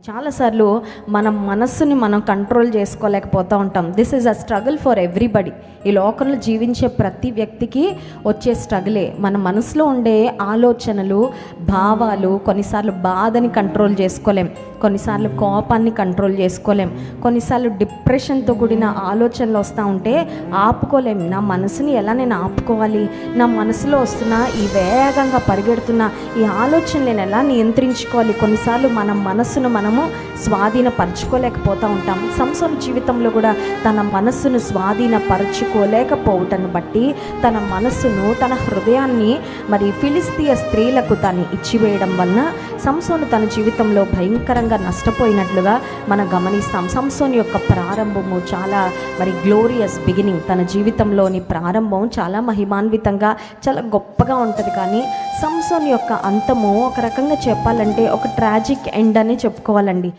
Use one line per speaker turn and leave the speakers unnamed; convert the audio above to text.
చాలాసార్లు మన మనస్సుని మనం కంట్రోల్ చేసుకోలేకపోతూ ఉంటాం. This is a struggle for everybody. ఈ లోకంలో జీవించే ప్రతి వ్యక్తికి వచ్చే స్ట్రగులే. మన మనసులో ఉండే ఆలోచనలు, భావాలు, కొన్నిసార్లు బాధని కంట్రోల్ చేసుకోలేం, కొన్నిసార్లు కోపాన్ని కంట్రోల్ చేసుకోలేం, కొన్నిసార్లు డిప్రెషన్తో కూడిన ఆలోచనలు వస్తూ ఉంటే ఆపుకోలేం. నా మనసుని ఎలా నేను ఆపుకోవాలి, నా మనసులో వస్తున్న ఈ వేగంగా పరిగెడుతున్న ఈ ఆలోచన నేను ఎలా నియంత్రించుకోవాలి. కొన్నిసార్లు మన మనసును మనము స్వాధీనపరచుకోలేకపోతూ ఉంటాం. సంసోను జీవితంలో కూడా తన మనస్సును స్వాధీనపరచుకోలేకపోవటాన్ని బట్టి తన మనస్సును, తన హృదయాన్ని మరి ఫిలిస్తీయ స్త్రీలకు తను ఇచ్చివేయడం వలన సంసోను తన జీవితంలో భయంకరంగా నష్టపోయినట్లుగా మనం గమనిస్తాం. సంసోను యొక్క ప్రారంభము చాలా మరి గ్లోరియస్ బిగినింగ్. తన జీవితంలోని ప్రారంభం చాలా మహిమాన్వితంగా, చాలా గొప్పగా ఉంటుంది. కానీ సంసోను యొక్క అంతము ఒక రకంగా చెప్పాలంటే ఒక ట్రాజిక్ ఎండ్ అని చెప్పుకోవాలండి.